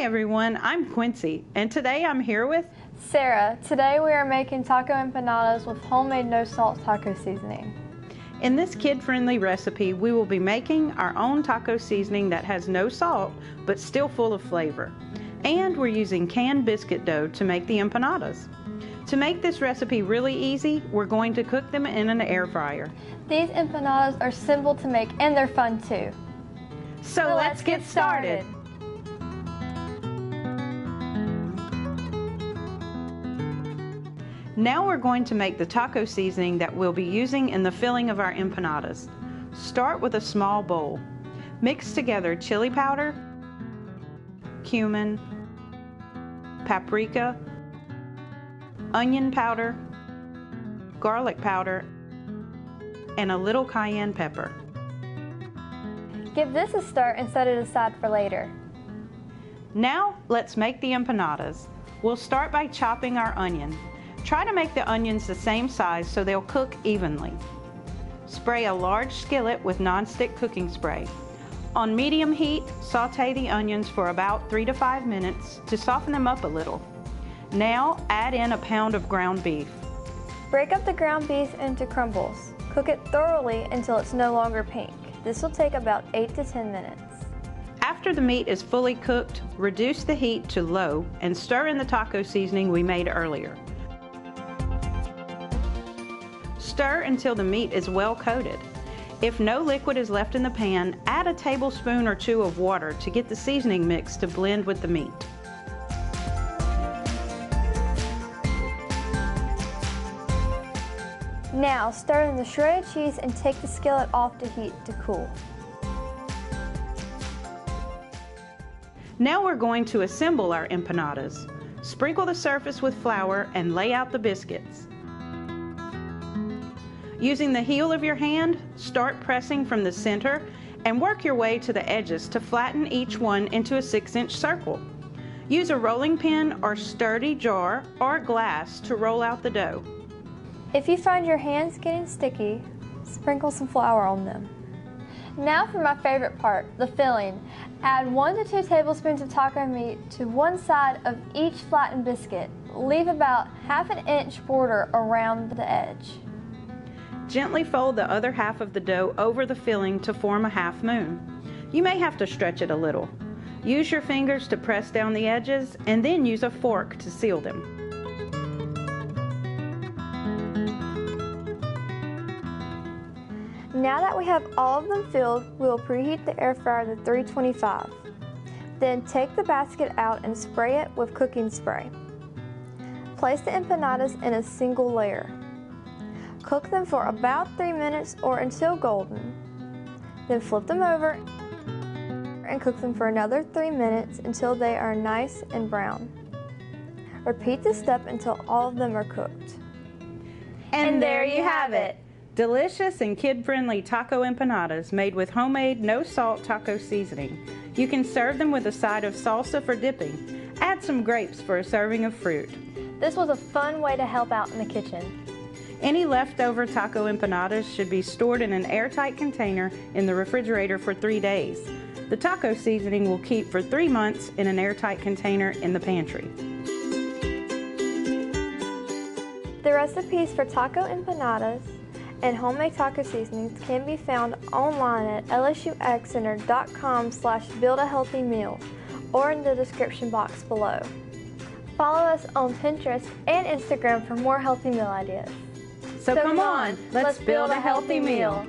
Hi everyone, I'm Quincy, and today I'm here with Sarah. Today we are making taco empanadas with homemade no-salt taco seasoning. In this kid-friendly recipe, we will be making our own taco seasoning that has no salt, but still full of flavor. And we're using canned biscuit dough to make the empanadas. To make this recipe really easy, we're going to cook them in an air fryer. These empanadas are simple to make and they're fun too. So let's get started. Now we're going to make the taco seasoning that we'll be using in the filling of our empanadas. Start with a small bowl. Mix together chili powder, cumin, paprika, onion powder, garlic powder, and a little cayenne pepper. Give this a stir and set it aside for later. Now let's make the empanadas. We'll start by chopping our onion. Try to make the onions the same size so they'll cook evenly. Spray a large skillet with nonstick cooking spray. On medium heat, saute the onions for about 3 to 5 minutes to soften them up a little. Now add in a pound of ground beef. Break up the ground beef into crumbles. Cook it thoroughly until it's no longer pink. This will take about 8 to 10 minutes. After the meat is fully cooked, reduce the heat to low and stir in the taco seasoning we made earlier. Stir until the meat is well coated. If no liquid is left in the pan, add a tablespoon or 2 of water to get the seasoning mix to blend with the meat. Now stir in the shredded cheese and take the skillet off to heat to cool. Now we're going to assemble our empanadas. Sprinkle the surface with flour and lay out the biscuits. Using the heel of your hand, start pressing from the center and work your way to the edges to flatten each one into a 6-inch circle. Use a rolling pin or sturdy jar or glass to roll out the dough. If you find your hands getting sticky, sprinkle some flour on them. Now for my favorite part, the filling. Add 1 to 2 tablespoons of taco meat to one side of each flattened biscuit. Leave about ½ an inch border around the edge. Gently fold the other half of the dough over the filling to form a half moon. You may have to stretch it a little. Use your fingers to press down the edges and then use a fork to seal them. Now that we have all of them filled, we will preheat the air fryer to 325. Then take the basket out and spray it with cooking spray. Place the empanadas in a single layer. Cook them for about 3 minutes or until golden. Then flip them over and cook them for another 3 minutes until they are nice and brown. Repeat this step until all of them are cooked. And there you have it! Delicious and kid-friendly taco empanadas made with homemade no-salt taco seasoning. You can serve them with a side of salsa for dipping. Add some grapes for a serving of fruit. This was a fun way to help out in the kitchen. Any leftover taco empanadas should be stored in an airtight container in the refrigerator for 3 days. The taco seasoning will keep for 3 months in an airtight container in the pantry. The recipes for taco empanadas and homemade taco seasonings can be found online at lsuagcenter.com/buildahealthymeal or in the description box below. Follow us on Pinterest and Instagram for more healthy meal ideas. So come on, let's build a healthy meal.